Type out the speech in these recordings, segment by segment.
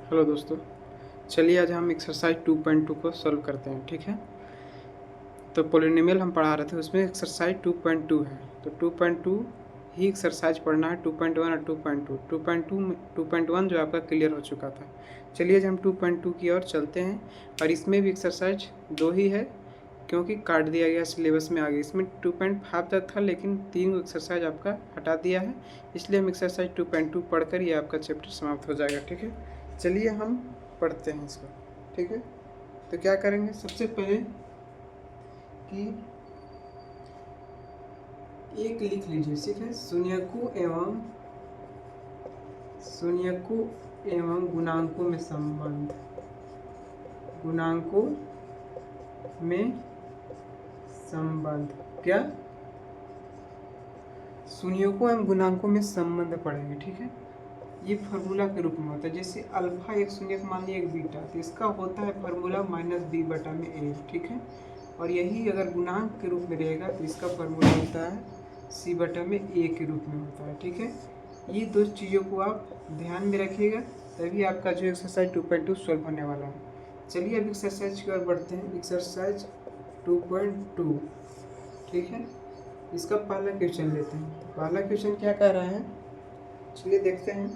Hello दोस्तों, चलिए आज हम एक्सरसाइज 2.2 को सॉल्व करते हैं। ठीक है, तो पोलिनोमियल हम पढ़ा रहे थे, उसमें एक्सरसाइज 2.2 है। तो 2.2 ही एक्सरसाइज पढ़ना है। 2.1 और 2.2 2.1 जो आपका क्लियर हो चुका था। चलिए आज हम 2.2 की ओर चलते हैं। और इसमें भी एक्सरसाइज 2 ही है, क्योंकि काट दिया गया, सिलेबस में आ गया। इसमें 2.5 तक था, लेकिन 3 एक्सरसाइज आपका हटा दिया है, इसलिए हम एक्सरसाइज 2.2 पढ़कर ये आपका चैप्टर समाप्त हो जाएगा। ठीक है, चलिए हम पढ़ते हैं इसको। ठीक है, तो क्या करेंगे, सबसे पहले कि एक लिख लीजिए। ठीक है, शून्यकों एवं गुणांकों में संबंध। गुणांकों में संबंध क्या? शून्यकों एवं गुणांकों में संबंध पढ़ेंगे। ठीक है, ये फार्मूला के रूप में होता है। जैसे अल्फा एक शून्य मान लिया एक बीटा, तो इसका होता है फार्मूला -b/a। ठीक है, और यही अगर गुणांक के रूप में रहेगा तो इसका फार्मूला होता है c/a के रूप में होता है। ठीक है, ये दो चीज़ों को आप ध्यान में रखिएगा, तभी आपका जो एक्सरसाइज 2.2 सॉल्व होने वाला है। चलिए अब एक्सरसाइज की ओर बढ़ते हैं। एक्सरसाइज 2.2। ठीक है, इसका पहला क्वेश्चन लेते हैं। तो पहला क्वेश्चन क्या कह रहा है, चलिए देखते हैं।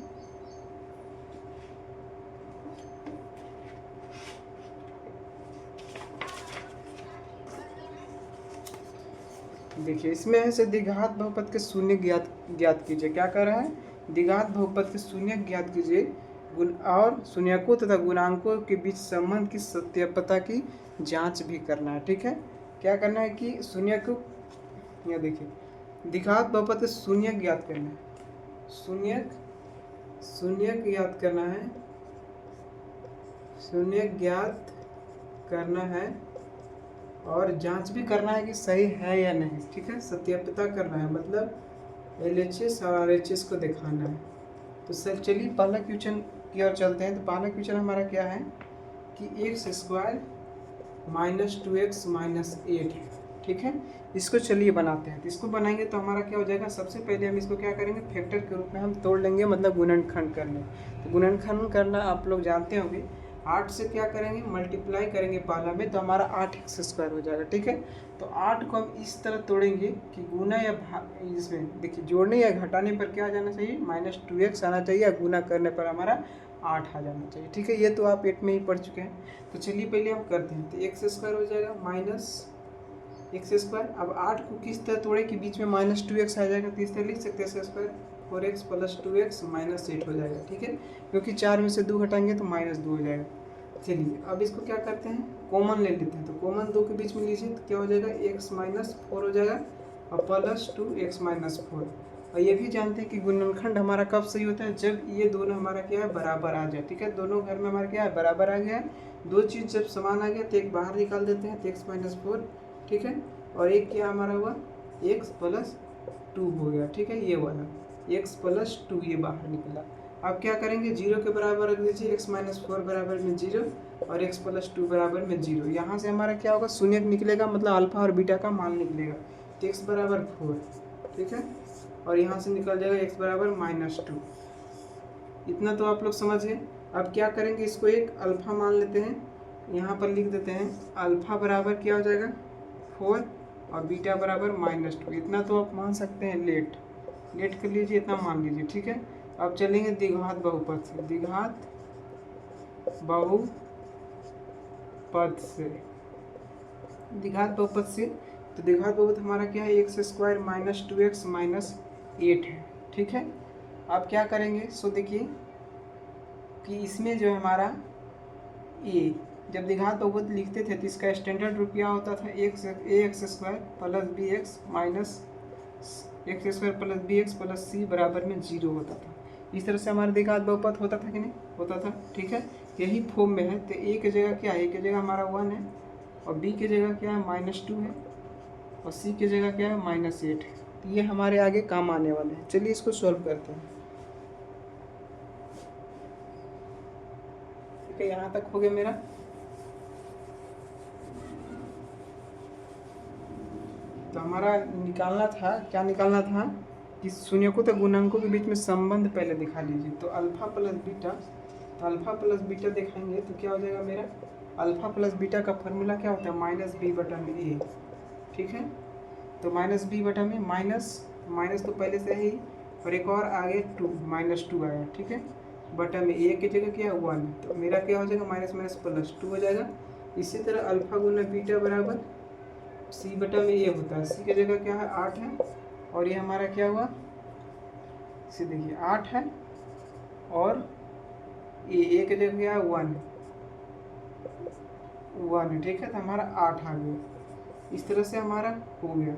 देखिए, इसमें है से द्विघात बहुपद के शून्य ज्ञात कीजिए। क्या कर रहा है, द्विघात बहुपद के शून्य ज्ञात कीजिए, गुण और शून्यकों तथा गुणांकों के बीच संबंध की सत्यापता की जांच भी करना है। ठीक है, क्या करना है कि शून्य को, यहाँ देखिए, द्विघात बहुपद के शून्य ज्ञात करना है। शून्य ज्ञात करना है, शून्य ज्ञात करना है और जांच भी करना है कि सही है या नहीं। ठीक है, सत्यापिता करना है, मतलब LHS और RHS को दिखाना है। तो सर चलिए पहला क्वेश्चन की ओर चलते हैं। तो पहला क्वेश्चन हमारा क्या है कि x² - 2x - 8 है। ठीक है, इसको चलिए बनाते हैं। तो इसको बनाएंगे तो हमारा क्या हो जाएगा, सबसे पहले हम इसको क्या करेंगे, फैक्टर के रूप में हम तोड़ लेंगे, मतलब गुणनखंड कर लें। तो गुणनखंड करना आप लोग जानते होंगे, 8 से क्या करेंगे, मल्टीप्लाई करेंगे पहला में, तो हमारा 8x² हो जाएगा। ठीक है, तो 8 को हम इस तरह तोड़ेंगे कि गुना या भाग, इसमें देखिए जोड़ने या घटाने पर क्या आ जाना चाहिए, -2x आना चाहिए, या गुना करने पर हमारा 8 आ जाना चाहिए। ठीक है, ये तो आप 8 में ही पढ़ चुके हैं। तो चलिए पहले हम करते हैं। तो x² हो जाएगा -x²। अब 8 को किस तरह तोड़े कि बीच में -2x आ जाएगा, तो इस तरह लिख सकते हैं x² 4x + 2x - 8 हो जाएगा। ठीक है, क्योंकि 4 में से 2 घटाएंगे तो -2 हो जाएगा। चलिए अब इसको क्या करते हैं, कॉमन ले लेते हैं। तो कॉमन 2 के बीच में लीजिए, तो क्या हो जाएगा, x - 4 हो जाएगा और +2x - 4। और ये भी जानते हैं कि गुणनखंड हमारा कब सही होता है, जब ये दोनों हमारा क्या है, बराबर आ जाए। ठीक है, दोनों घर में हमारा क्या है, बराबर आ गया। दो चीज़ जब समान आ गया तो एक बाहर निकाल देते हैं, तो x - 4। ठीक है, और एक क्या हमारा हुआ, x + 2 हो गया। ठीक है, ये वाला x + 2 ये बाहर निकला। अब क्या करेंगे, 0 के बराबर रख दीजिए, x - 4 बराबर में 0 और x + 2 बराबर में 0। यहाँ से हमारा क्या होगा, शून्य निकलेगा, मतलब अल्फा और बीटा का मान निकलेगा। तो x = 4। ठीक है, और यहाँ से निकल जाएगा x = -2। इतना तो आप लोग समझ गए। अब क्या करेंगे, इसको एक अल्फा मान लेते हैं, यहाँ पर लिख देते हैं। अल्फा बराबर क्या हो जाएगा, 4 और बीटा बराबर -2। इतना तो आप मान सकते हैं, लेट कर लीजिए, इतना मान लीजिए। ठीक है, अब चलेंगे द्विघात बहुपद से। द्विघात बहुपद से तो द्विघात बहुपद हमारा क्या है, x² - 2x - 8 है। ठीक है, अब क्या करेंगे, सो देखिए कि इसमें जो है हमारा a, जब द्विघात बहुपद लिखते थे तो इसका स्टैंडर्ड रूप क्या होता था, ax² + bx - x² + bx + c बराबर में 0 होता था। इस तरह से हमारा द्विघात बहुपद होता था कि नहीं होता था। ठीक है, यही फॉर्म में है। तो a की जगह क्या है, a की जगह हमारा 1 है, और b की जगह क्या है, -2 है, और c की जगह क्या है, -8 है। तो ये हमारे आगे काम आने वाले हैं। चलिए इसको सॉल्व करते हैं। ठीक है, यहाँ तक हो गया मेरा। तो हमारा निकालना था, क्या निकालना था कि शून्यकों तथा गुणांकों के बीच में संबंध पहले दिखा लीजिए। तो अल्फा + बीटा तो अल्फ़ा प्लस बीटा दिखाएंगे तो क्या हो जाएगा मेरा, अल्फ़ा प्लस बीटा का फार्मूला क्या होता है, माइनस बी बटा में ए, ठीक है। तो माइनस बी बटा में माइनस तो पहले से है ही, और एक और आगे टू, -2 आया, ठीक है। बटा में ए की जगह क्या है 1, तो मेरा क्या हो जाएगा माइनस माइनस प्लस 2 हो जाएगा। इसी तरह अल्फ़ा गुना बीटा बराबर सी बटा में ए होता है, सी की जगह क्या है 8 है, और ये हमारा क्या हुआ, सी देखिए 8 है, और ए की जगह क्या है 1, ठीक है। तो हमारा 8 आ गया, इस तरह से हमारा हो गया,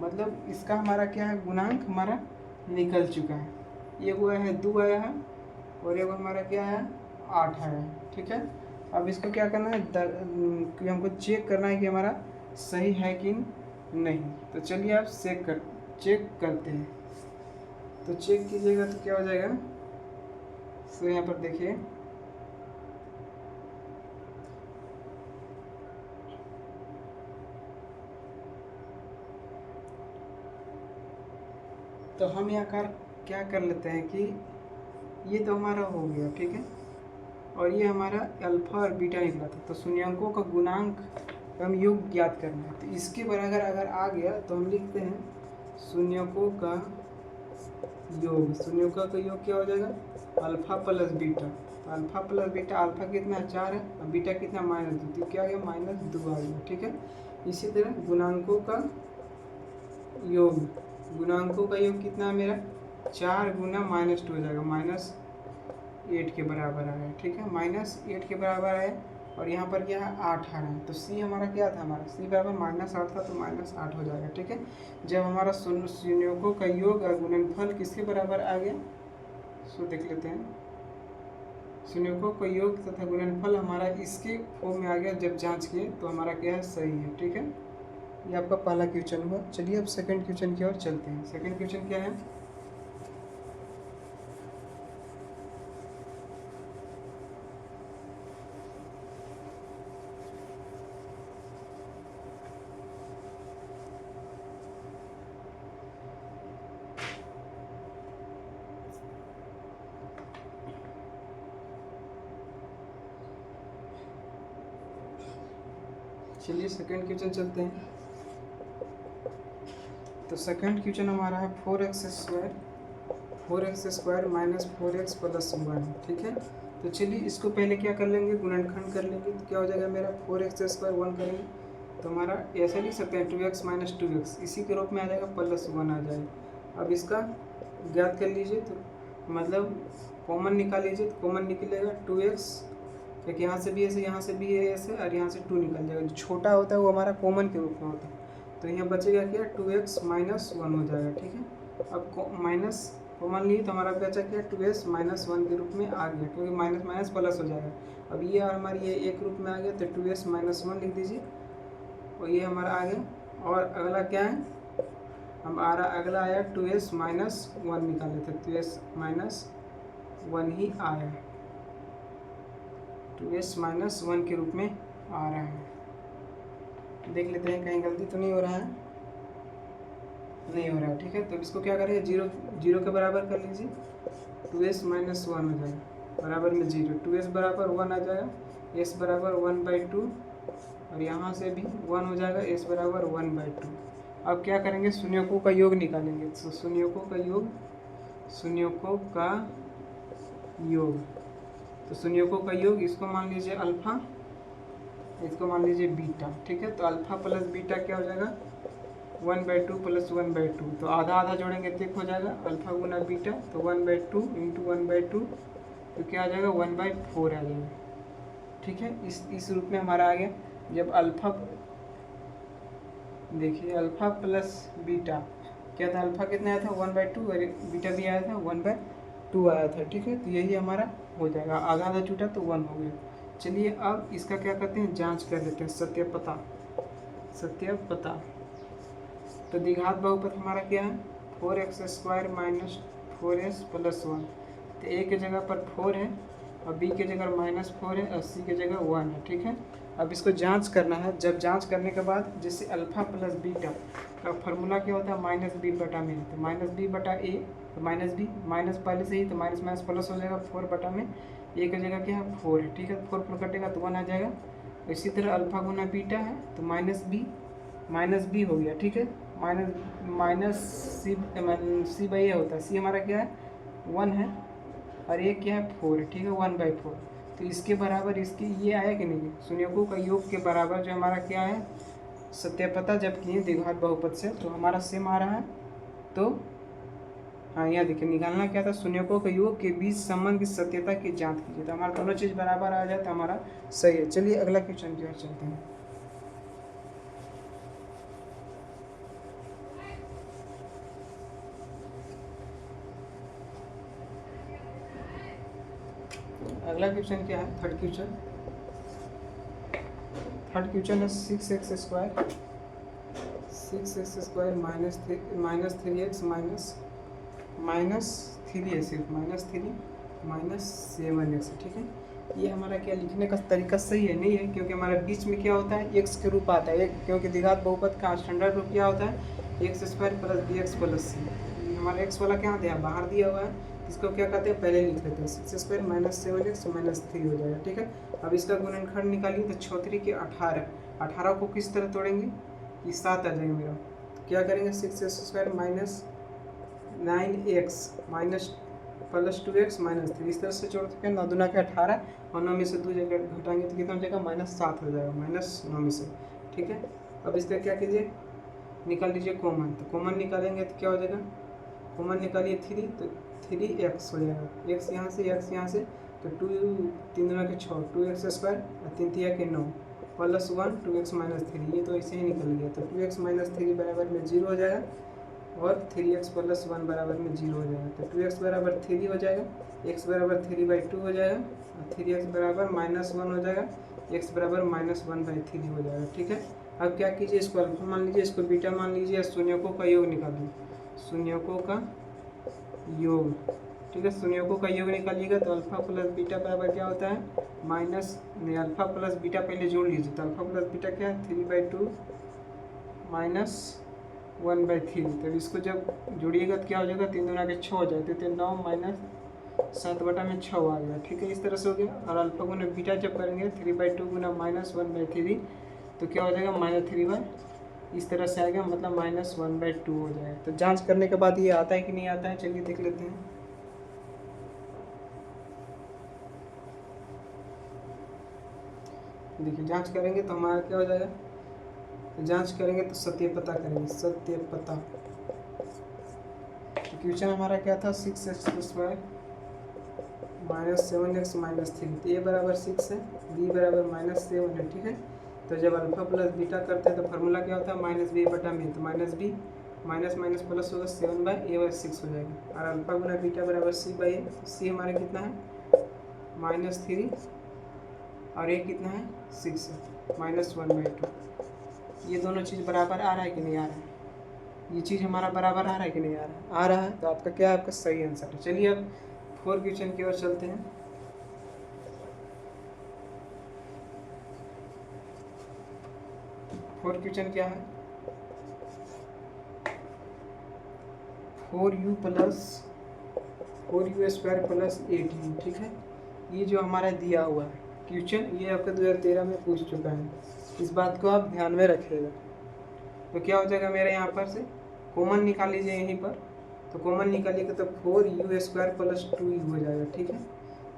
मतलब इसका हमारा क्या है गुणांक हमारा निकल चुका है। ये हुआ है 2 आया है, और ये हमारा क्या है 8 आया है, ठीक है। अब इसको क्या करना है, कि हमको चेक करना है कि हमारा सही है कि नहीं। तो चलिए आप चेक करते हैं। तो चेक कीजिएगा तो क्या हो जाएगा, तो यहाँ पर देखिए तो हम यहाँ क्या कर लेते हैं कि ये तो हमारा हो गया, ठीक है, और ये हमारा अल्फा और बीटा निकला था। तो शून्यंकों का गुणांक हम योग ज्ञात करना है। तो इसके बराबर अगर आ गया तो हम लिखते हैं शून्यंकों का योग। शून्यंकों का योग क्या हो जाएगा, अल्फा प्लस बीटा। तो अल्फा प्लस बीटा, अल्फा कितना 4 है और बीटा कितना -2, तो क्या आ गया -2 आ गया, ठीक है। इसी तरह गुणांकों का योग, गुणांकों का योग कितना है मेरा 4 गुना -2 हो जाएगा, -8 के बराबर आया, ठीक है, -8 के बराबर आया। और यहाँ पर क्या है 8 आ रहा है, तो सी हमारा क्या था, हमारा सी बराबर -8 था, तो -8 हो जाएगा, ठीक है। जब हमारा शून्यकों का योग और गुणनफल किसके बराबर आ गया, सो देख लेते हैं। शून्यकों का योग तथा गुणनफल हमारा इसके फॉर्म में आ गया, जब जांच किए तो हमारा क्या है सही है, ठीक है। ये आपका पहला क्वेश्चन हुआ। चलिए अब सेकंड क्वेश्चन की ओर चलते हैं। सेकंड क्वेश्चन क्या है, चलिए सेकंड क्वेश्चन चलते हैं। तो सेकंड क्वेश्चन हमारा है 4x square minus 4x plus 1, ठीक है। तो चलिए इसको पहले क्या कर लेंगे, गुणनखंड कर लेंगे। तो क्या हो जाएगा मेरा 4x स्क्वायर 1 करेंगे तो हमारा ऐसा लिख सकते हैं 2x माइनस 2x, इसी के रूप में आ जाएगा, प्लस 1 आ जाएगा। अब इसका ज्ञात कर लीजिए, तो मतलब कॉमन निकाल लीजिए, तो कॉमन निकलेगा 2x, क्योंकि यहाँ से भी ऐसे, यहाँ से भी ऐसे, और यहाँ से 2 निकल जाएगा। जो छोटा होता है वो हमारा कॉमन के रूप में होता है, तो यहाँ बचेगा क्या 2x माइनस 1 हो जाएगा, ठीक है। अब माइनस कॉमन लिए तो हमारा बचा क्या 2x माइनस 1 के रूप में आ गया, क्योंकि माइनस माइनस प्लस हो जाएगा। अब ये हमारी ये एक रूप में आ गया, तो 2x माइनस 1 लिख दीजिए, और ये हमारा आ गया। और अगला क्या है, अगला आया 2x माइनस 1 निकाले थे, 2x माइनस 1 ही आया, 2x माइनस 1 के रूप में आ रहा है। देख लेते हैं कहीं गलती तो नहीं हो रहा है, नहीं हो रहा है, ठीक है। तो इसको क्या करें, जीरो के बराबर कर लीजिए, 2x माइनस 1 हो जाएगा, बराबर में 0, 2x बराबर 1 आ जाएगा, s बराबर 1/2, और यहाँ से भी 1 हो जाएगा, s बराबर 1/2। अब क्या करेंगे, शून्यकों का योग निकालेंगे। तो शून्यकों का योग, तो शून्यकों का योग, इसको मान लीजिए अल्फा, इसको मान लीजिए बीटा, ठीक है। तो अल्फा प्लस बीटा क्या हो जाएगा 1/2 प्लस 1/2, तो आधा आधा जोड़ेंगे तो एक हो जाएगा, अल्फा गुना बीटा, तो 1/2 इंटू 1/2, तो क्या आ जाएगा 1/4 आ जाएगा, ठीक है। इस रूप में हमारा आ गया। जब अल्फा, देखिए अल्फा प्लस बीटा क्या था, अल्फा कितना आया था 1/2, और बीटा भी आया था 1/2 आया था, ठीक है। तो यही हमारा हो जाएगा, आधा आधा छूटा तो 1 हो गया। चलिए अब इसका क्या करते हैं, जांच कर लेते हैं, सत्यापता। तो द्विघात बहुपद हमारा क्या है 4x square minus 4s plus 1, तो a के जगह पर 4 है, और b के जगह -4 है, और c के जगह 1 है, ठीक है। अब इसको जांच करना है। जब जांच करने के बाद, जैसे अल्फा प्लस बीटा का फार्मूला क्या होता है -b बटा में, तो -b बटा a तो माइनस बी, माइनस पहले से ही तो माइनस माइनस प्लस हो जाएगा, 4 बटा में ए का जगह क्या है 4 है, ठीक है, 4 4 कटेगा तो 1 आ जाएगा। इसी तरह अल्फा गुना बीटा है तो माइनस बी हो गया, ठीक है, माइनस सी बाई ए होता है, सी हमारा क्या है 1 है और ये क्या है 4 है, ठीक है, 1/4। तो इसके बराबर इसकी ये आया कि नहीं, शून्यकों का योग के बराबर जो हमारा क्या है सत्यापता जब किए द्विघात बहुपद से तो हमारा सेम आ रहा है। तो हाँ यहाँ देखिए निकालना क्या था, शून्यकों के योग के बीच संबंध की सत्यता की जांच कीजिए, तो हमारा दोनों चीज़ बराबर आ जाए तो हमारा सही है। चलिए अगला क्वेश्चन की ओर चलते हैं। अगला क्वेश्चन क्या है, थर्ड क्वेश्चन है 6x square minus 3x minus 3 है, सिर्फ माइनस 7x, ठीक है। ये हमारा क्या लिखने का तरीका सही है नहीं है, क्योंकि हमारे बीच में क्या होता है x के रूप आता है, क्योंकि द्विघात बहुपद का स्टैंडर्ड रूप क्या होता है x square plus bx plus c। हमारा x वाला क्या दिया बाहर दिया हुआ है, इसको क्या कहते हैं पहले लिख लेते हैं, 6 स्क्वायर माइनस 7x माइनस 3 हो जाएगा, ठीक है। अब इसका गुणनखंड निकालिए तो 34 के 18 को किस तरह तोड़ेंगे, ये 7 आ जाएगा मेरा, तो क्या करेंगे 6x square minus 9x minus plus 2x minus 3, इस तरह से जोड़ सकते हैं। 9 दूना के 18 और 9 में से 2 जगह घटाएंगे तो कितना हो जाएगा -7 हो जाएगा, -9 में से, ठीक है। अब इसका क्या कीजिए निकाल लीजिए कॉमन, तो कॉमन निकालेंगे तो क्या हो जाएगा, कॉमन निकालिए 3 तो 3x हो जाएगा, x यहाँ से तो 2 3 दूना के 6 2x स्क्वायर और 3 तिया के 9 प्लस 1 2x माइनस 3, ये तो ऐसे ही निकल गया, तो 2x माइनस 3 बराबर में 0 हो जाएगा और 3x प्लस 1 बराबर में 0 हो जाएगा, तो 2x बराबर 3 हो जाएगा, x बराबर 3/2 हो जाएगा और 3x बराबर -1 हो जाएगा, x बराबर -1/3 हो जाएगा, ठीक है। अब क्या कीजिए इसको अल्फा मान लीजिए, इसको बीटा मान लीजिए, शून्यकों का योग निकालिए, शून्यकों का योग, ठीक है, शून्यकों का योग निकालिएगा तो अल्फा प्लस बीटा बराबर क्या होता है अल्फा प्लस बीटा पहले जोड़ लीजिए, तो अल्फा प्लस बीटा क्या है 3/2 -1/3, तो इसको जब जोड़िएगा तो क्या हो जाएगा 3 दूना के 6 हो जाते तो 9 माइनस 7 बटा में 6 आ गया, ठीक है, इस तरह से हो गया। और अल्फा गुना बीटा जब करेंगे 3/2 गुना -1/3 तो क्या हो जाएगा -3 इस तरह से आएगा, मतलब -1/2 हो जाएगा। तो जांच करने के बाद ये आता है कि नहीं आता है, चलिए देख लेते हैं। देखिए जांच करेंगे तो हमारा क्या हो जाएगा, जांच करेंगे तो सत्यापता करेंगे, सत्यापता। तो क्वेश्चन हमारा क्या था 6x square minus 7x minus 3, तो ए बराबर 6 है, बी बराबर -7 है, ठीक है। तो जब अल्फा प्लस बीटा करते हैं तो फार्मूला क्या होता है -b बटा में, तो -b माइनस माइनस प्लस होगा 7/a/6 हो जाएगा, और अल्फा गुना बीटा बराबर c/a, c हमारे कितना है -3 और a कितना है 6 है, -1/2। ये दोनों चीज़ बराबर आ रहा है कि नहीं आ रहा है, ये चीज़ हमारा बराबर आ रहा है कि नहीं आ रहा है, आ रहा है, तो आपका क्या है आपका सही आंसर है। चलिए अब 4 क्वेश्चन की ओर चलते हैं। फोर्थ क्वेश्चन क्या है 4u स्क्वायर प्लस 8u, ठीक है। ये जो हमारा दिया हुआ है क्वेश्चन, ये आपका 2013 में पूछ चुका है, इस बात को आप ध्यान में रखिएगा। तो क्या हो जाएगा मेरे यहाँ पर से कॉमन निकाल लीजिए यहीं पर, तो कॉमन निकालिएगा तो 4u स्क्वायर प्लस 2u हो जाएगा, ठीक है,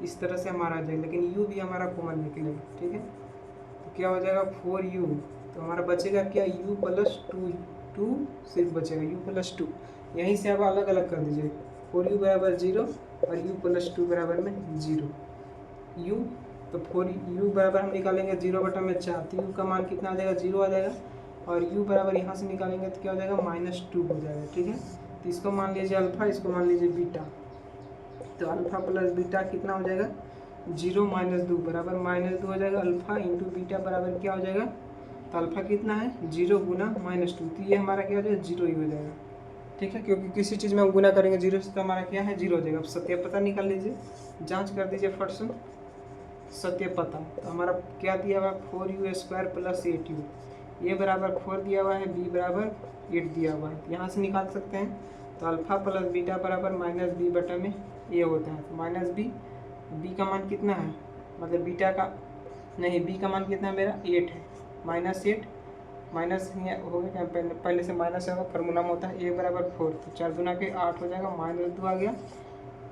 इस तरह से हमारा आ जाएगा, लेकिन u भी हमारा कॉमन निकलेगा, ठीक है। तो क्या हो जाएगा 4u, तो हमारा बचेगा क्या u प्लस 2 सिर्फ बचेगा u प्लस 2, यहीं से आप अलग अलग कर दीजिए, 4u बराबर 0 और u प्लस 2 बराबर में 0, u तो 4u बराबर हम निकालेंगे 0/4, तो u का मान कितना आ जाएगा 0 आ जाएगा, और u बराबर यहाँ से निकालेंगे तो क्या हो जाएगा -2 हो जाएगा, ठीक है। तो इसको मान लीजिए अल्फा, इसको मान लीजिए बीटा, तो अल्फा प्लस बीटा कितना हो जाएगा 0 - 2 बराबर -2 हो जाएगा, अल्फा इंटू बीटा बराबर क्या हो जाएगा, तो अल्फा कितना है 0 गुना -2, तो ये हमारा क्या हो जाएगा 0 ही हो जाएगा, ठीक है, क्योंकि किसी चीज़ में हम गुना करेंगे 0 से तो हमारा क्या है 0 हो जाएगा। अब सत्यापता निकाल लीजिए, जांच कर दीजिए फट से सत्यापता, तो हमारा क्या दिया हुआ है 4u स्क्वायर प्लस 8u, ए बराबर 4 दिया हुआ है, बी बराबर 8 दिया हुआ है, यहाँ से निकाल सकते हैं, तो अल्फा प्लस बीटा बराबर माइनस बी बटा में ए होता है। तो माइनस बी का मान कितना है, मतलब बीटा का नहीं, बी का मान कितना है मेरा 8 है, -8 माइनस हो गया, पहले से माइनस होगा, फार्मूला में होता है ए बराबर 4, तो 4 गुना के 8 हो जाएगा, -2 आ गया।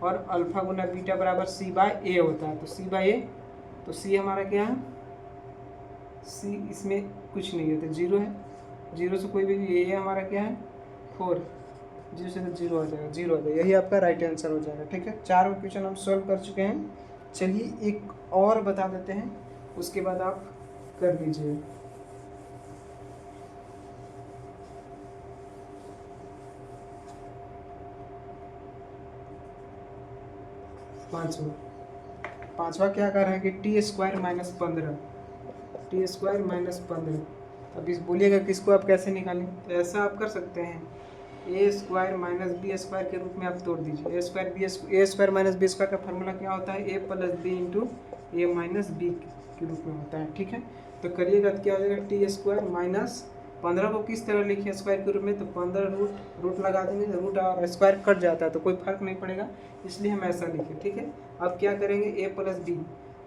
और अल्फा गुना बीटा बराबर सी बाय ए होता है, तो सी बाय ए, तो सी हमारा क्या है, सी इसमें कुछ नहीं है तो 0 है, 0 से कोई भी, ये हमारा क्या है 4, 0 से तो 0 आ जाएगा, 0 आ जाएगा, यही आपका राइट आंसर हो जाएगा। ठीक है, 4 क्वेश्चन हम सॉल्व कर चुके हैं। चलिए एक और बता देते हैं, उसके बाद आप कर लीजिए। पांचवा क्या कर रहे हैं कि टी स्क्वायर माइनस 15। अब इस बोलिएगा कि इसको आप कैसे निकालें, तो ऐसा आप कर सकते हैं, ए स्क्वायर माइनस बी स्क्वायर के रूप में आप तोड़ दीजिए। ए स्क्वायर माइनस बी स्क्वायर का फॉर्मूला क्या होता है, ए प्लस बी इंटू ए माइनस बी के रूप में होता है। ठीक है, तो करिएगा तो क्या हो जाएगा, टी स्क्वायर माइनस 15 को किस तरह लिखे स्क्वायर के रूप में, तो 15 रूट लगा देंगे, तो रूट और स्क्वायर कट जाता है तो कोई फर्क नहीं पड़ेगा, इसलिए हम ऐसा लिखे। ठीक है, अब क्या करेंगे, ए प्लस बी,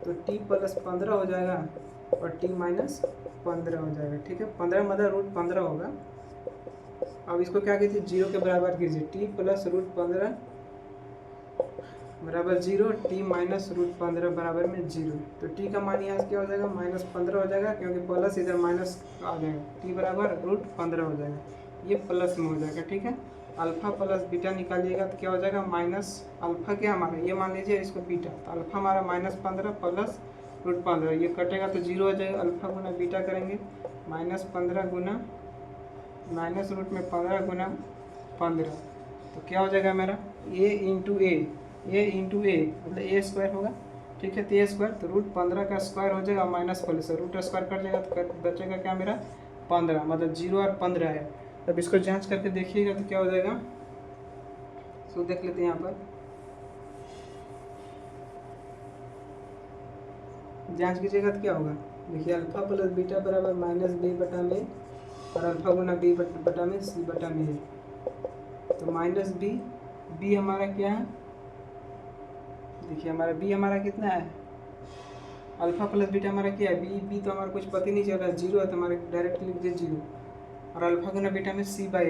तो टी प्लस 15 हो जाएगा और टी माइनस 15 हो जाएगा। ठीक है, 15 मतलब रूट 15 होगा। अब इसको क्या कीजिए, 0 के बराबर कीजिए, टी प्लस रूट 15 बराबर 0, टी माइनस रूट 15 बराबर में 0। तो टी का मान यहाँ क्या हो जाएगा, -15 हो जाएगा, क्योंकि प्लस इधर माइनस आ जाएगा, टी बराबर रूट 15 हो जाएगा, ये प्लस में हो जाएगा। ठीक है, अल्फा प्लस बीटा निकालिएगा तो क्या हो जाएगा, माइनस अल्फा क्या हमारा, ये मान लीजिए इसको बीटा, तो अल्फा हमारा -15 प्लस रूट 15, ये कटेगा तो 0 हो जाएगा। अल्फा गुना बीटा करेंगे, -15 गुना माइनस रूट में 15 गुना 15, तो क्या हो जाएगा मेरा ए इंटू ए मतलब ए स्क्वायर होगा। ठीक है, तो ए स्क्वायर, तो रूट 15 का स्क्वायर हो जाएगा, माइनस प्लस से रूट स्क्वायर कट जाएगा, तो बचेगा क्या मेरा 15, मतलब 0 और 15 है। तब इसको जांच करके देखिएगा तो क्या हो जाएगा, सो देख लेते हैं यहाँ पर, जांच कीजिएगा तो क्या होगा, देखिए अल्फा प्लस बीटा बराबर माइनस बी बटा में और अल्फा गुना बी बटा में सी बटा में है, तो माइनस बी हमारा क्या है, देखिए हमारा बी हमारा कितना है, अल्फा प्लस बीटा हमारा क्या है, बी तो हमारा कुछ पता ही नहीं चल रहा है, 0 है, तो हमारे डायरेक्ट लिख दिए 0, और अल्फा गुना बीटा में सी बाई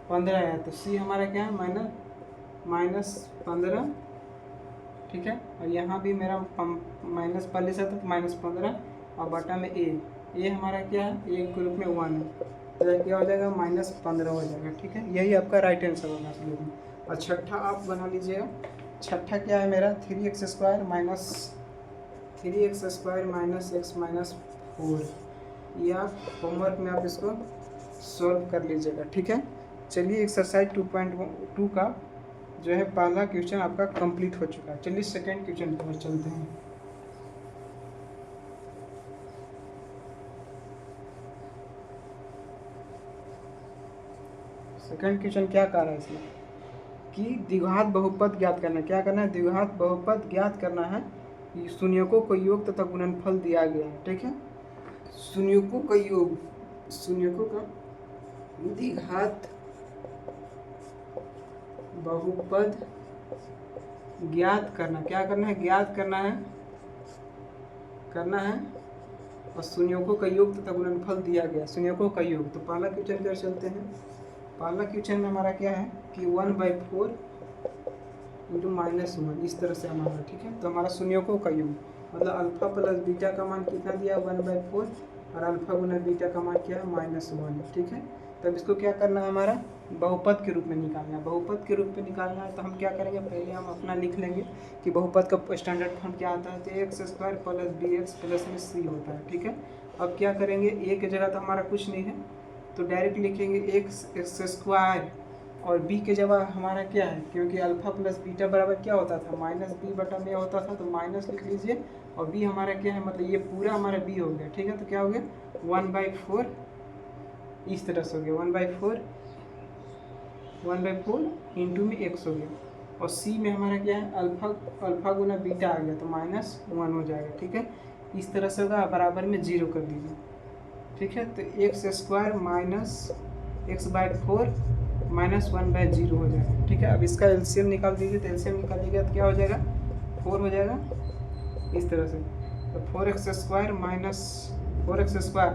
15 है, तो सी हमारा क्या है -15। ठीक है, और यहाँ भी मेरा माइनस पहले से था तो -15 और बटा में ए हमारा क्या है, ए के रूप में 1 है, तो क्या हो जाएगा -15 हो जाएगा। ठीक है, यही आपका राइट आंसर होगा इसलिए। और छठा आप बना लीजिएगा, छठा क्या है मेरा, 3x square minus x minus 4, ये आप होमवर्क में आप इसको सॉल्व कर लीजिएगा। ठीक है, चलिए एक्सरसाइज 2.2 का जो है पहला क्वेश्चन आपका कंप्लीट हो चुका है। चलिए सेकंड क्वेश्चन की ओर चलते हैं। सेकंड क्वेश्चन क्या कह रहा है इसमें कि द्विघात बहुपद ज्ञात करना है। क्या करना है, द्विघात बहुपद ज्ञात करना है, शून्यकों का योग तथा गुणनफल दिया गया है। ठीक है, शून्यकों का योग, शून्यकों का द्विघात बहुपद ज्ञात करना, क्या करना है, ज्ञात करना है और शून्यकों का योग तथा गुणनफल दिया गया, शून्यकों का योग। तो पहला क्वेश्चन कर चलते हैं। पहला क्वेश्चन में हमारा क्या है कि 1/4 इंटू -1, इस तरह से हमारा। ठीक है, तो हमारा शून्यकों का योग मतलब अल्फा प्लस बीटा का मान कितना दिया, 1/4, और अल्फा गुना बीटा का मान क्या है, -1। ठीक है, तब इसको क्या करना है, हमारा बहुपद के रूप में निकालना है। बहुपद के रूप में निकालना है तो हम क्या करेंगे, पहले हम अपना लिख लेंगे कि बहुपद का स्टैंडर्ड फॉर्म क्या आता है, तो x square plus bx plus में c होता है। ठीक है, अब क्या करेंगे, a की जगह तो हमारा कुछ नहीं है तो डायरेक्ट लिखेंगे x स्क्वायर, और b के जगह हमारा क्या है, क्योंकि अल्फा प्लस बीटा बराबर क्या होता था, -b बटा में होता था, तो माइनस लिख लीजिए, और b हमारा क्या है, मतलब ये पूरा हमारा b हो गया। ठीक है, तो क्या हो गया 1/4, इस तरह से हो गया 1/4 इंटू में x हो गया, और c में हमारा क्या है, अल्फा गुना बीटा आ गया तो -1 हो जाएगा। ठीक है, इस तरह से होगा, बराबर में 0 कर दीजिए। ठीक है, तो x स्क्वायर माइनस x/4 -1/0 हो जाएगा। ठीक है, अब इसका एलसीएम निकाल दीजिए, तो एलसीएम निकालिएगा तो क्या हो जाएगा, 4 हो जाएगा इस तरह से। तो 4x square minus 4x square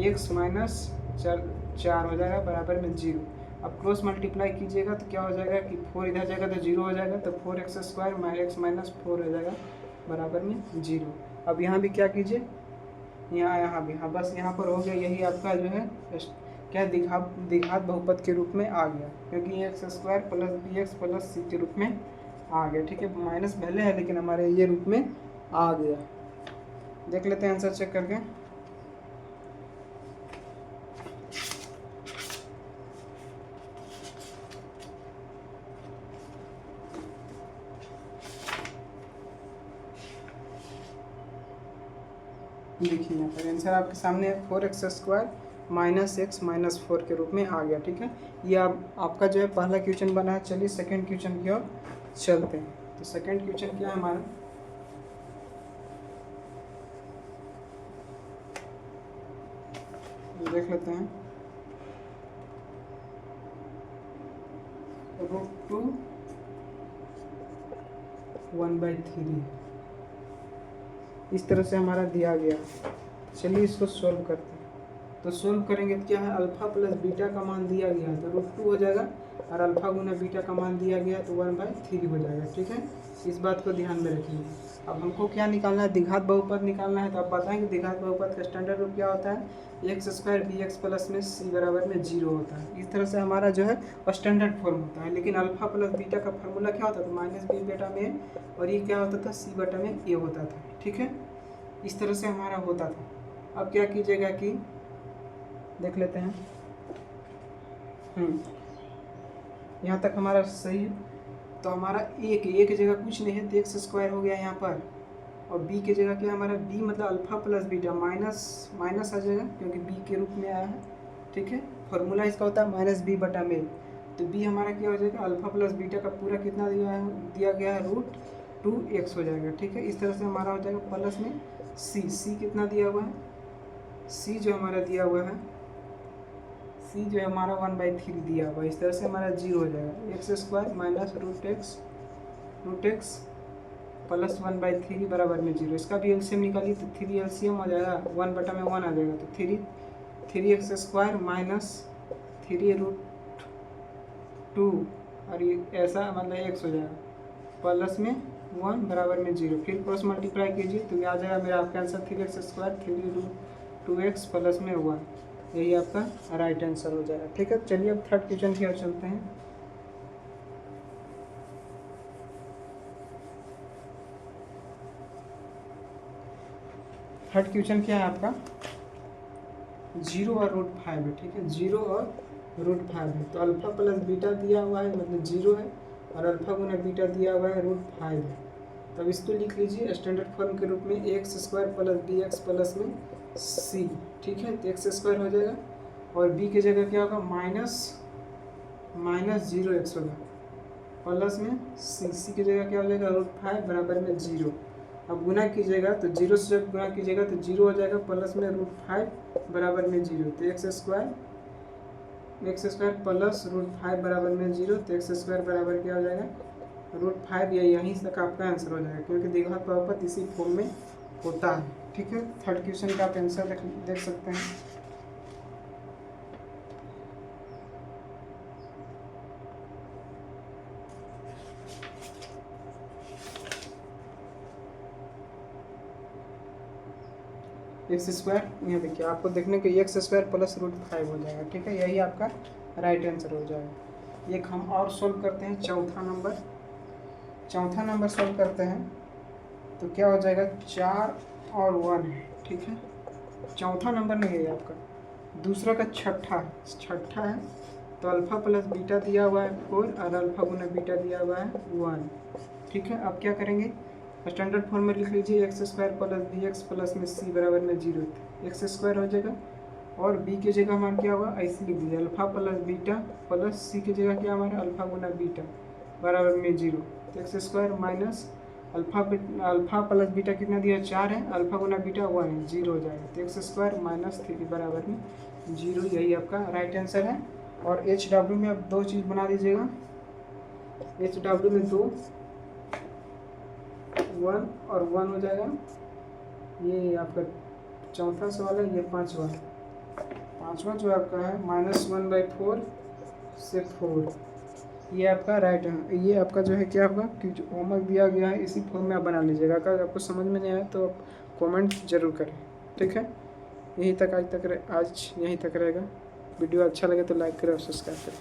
x minus 4 हो जाएगा बराबर में 0। अब क्रॉस मल्टीप्लाई कीजिएगा तो क्या हो जाएगा कि 4 इधर जाएगा तो 0 हो जाएगा, तो 4x स्क्वायर x माइनस 4 हो जाएगा बराबर में 0। अब यहाँ भी क्या कीजिए, यहाँ भी, हाँ बस यहाँ पर हो गया, यही आपका जो है क्या द्विघात बहुपद के रूप में आ गया, क्योंकि X square plus B x plus C के रूप में आ गया। ठीक है, माइनस पहले है लेकिन हमारे ये रूप में आ गया। देख लेते हैं आंसर चेक करके। देखिए यहाँ पर आंसर आपके सामने है, 4x square minus x minus 4 के रूप में आ गया। ठीक है, ये आपका जो है पहला क्वेश्चन बना है। चलिए सेकंड क्वेश्चन की ओर चलते हैं। तो सेकंड क्वेश्चन क्या है हमारा, देख लेते हैं। √2 1/3 इस तरह से हमारा दिया गया। चलिए इसको सॉल्व करते हैं। तो सॉल्व करेंगे तो क्या है, अल्फा प्लस बीटा का मान दिया गया है तो √2 हो जाएगा, और अल्फा गुना बीटा का मान दिया गया तो 1/3 हो जाएगा। ठीक है, इस बात को ध्यान में रखिए। अब हमको क्या निकालना है, द्विघात बहुपद निकालना है। तो आप बताएंगे द्विघात बहुपद का स्टैंडर्ड रूप क्या होता है, x square b x plus में सी बराबर में 0 होता है। इस तरह से हमारा जो है स्टैंडर्ड फॉर्म होता है। लेकिन अल्फा प्लस बीटा का फार्मूला क्या होता था, -b बटा में, और ये क्या होता था, c बटा में a होता था। ठीक है, इस तरह से हमारा होता था। अब क्या कीजिएगा कि देख लेते हैं, यहाँ तक हमारा सही है। तो हमारा एक जगह कुछ नहीं है तो एक्स स्क्वायर हो गया यहाँ पर, और b की जगह क्या है हमारा, b मतलब अल्फा प्लस बीटा, माइनस आ जाएगा क्योंकि b के रूप में आया है। ठीक है, फॉर्मूला इसका होता है -b बटा में, तो b हमारा क्या हो जाएगा, अल्फा प्लस बीटा का पूरा कितना दिया गया है, √2x हो जाएगा। ठीक है, इस तरह से हमारा हो जाएगा प्लस में c कितना दिया हुआ है, c जो हमारा दिया हुआ है, c जो है हमारा 1/3 दिया हुआ है। इस तरह से हमारा 0 हो जाएगा। X square minus √x plus 1/3 बराबर में 0। इसका भी एलसीएम निकालिए तो 3 एलसीएम हो जाएगा, 1 बटा में 1 आ जाएगा, तो 3x स्क्वायर माइनस 3√2, और ये ऐसा मतलब x हो जाएगा प्लस में 1 बराबर में 0। फिर क्रॉस मल्टीप्लाई कीजिए तो आ जाएगा मेरा आपका answer 3x square 3√2x plus में 1, यही आपका राइट आंसर हो जाएगा। ठीक है, चलिए अब थर्ड क्वेश्चन की ओर चलते हैं। थर्ड क्वेश्चन क्या है आपका, 0 और √5 है। ठीक है, 0 और √5 है। तो अल्फा प्लस बीटा दिया हुआ है मतलब 0 है, और अल्फा गुना बीटा दिया हुआ है √5 है। तो अब इसको लिख लीजिए स्टैंडर्ड फॉर्म के रूप में, x square plus B x plus में सी। ठीक है, तो एक्स स्क्वायर हो जाएगा, और b की जगह क्या होगा, -0x होगा प्लस में c की जगह क्या हो जाएगा, √5 बराबर में 0। अब गुना कीजिएगा तो 0 से जब गुना कीजिएगा तो 0 हो जाएगा, प्लस में √5 बराबर में 0। तो एक्स स्क्वायर प्लस √5 बराबर में 0, तो एक्स स्क्वायर बराबर क्या हो जाएगा, √5। या यहीं तक आपका आंसर हो जाएगा, क्योंकि द्विघात बहुपद इसी फॉर्म में होता है। ठीक है, थर्ड क्वेश्चन का आप आंसर देख सकते हैं। एक्स स्क्वायर, यहाँ देखिए आपको देखने के एक्स स्क्वायर प्लस √5 हो जाएगा। ठीक है, यही आपका राइट आंसर हो जाएगा। एक हम और सॉल्व करते हैं, चौथा नंबर सॉल्व करते हैं। तो क्या हो जाएगा, 4 और 1 है। ठीक है, चौथा नंबर नहीं है आपका, दूसरा का छठा है। तो अल्फा प्लस बीटा दिया हुआ है 4, और अल्फा गुना बीटा दिया हुआ है 1। ठीक है, अब क्या करेंगे, स्टैंडर्ड फॉर्म में लिख लीजिए, x square plus B x plus में सी बराबर में 0। एक्स स्क्वायर हो जाएगा, और बी की जगह हमारा क्या होगा, ऐसे लिख दीजिए, अल्फा प्लस बीटा प्लस सी की जगह क्या हमारा, अल्फा गुना बीटा बराबर में 0। तो x square minus alpha plus beta कितना दिया, 4 है, अल्फा गुना बीटा 1 है, 0 हो जाएगा। तो एक्स स्क्वायर -3 बराबर में 0, यही आपका राइट आंसर है। और एच डब्ल्यू में आप 2 चीज़ बना दीजिएगा। एच डब्ल्यू में 2 1 और 1 हो जाएगा। ये आपका चौथा सवाल है, ये पांचवा जो आपका है -1/4 से 4, ये आपका राइट है। ये आपका जो है क्या आपका कि जो होमवर्क दिया गया है इसी फॉर्म में आप बना लीजिएगा। अगर आपको समझ में नहीं आया तो आप कमेंट जरूर करें, ठीक है। आज यहीं तक रहेगा। वीडियो अच्छा लगे तो लाइक करें और सब्सक्राइब करें।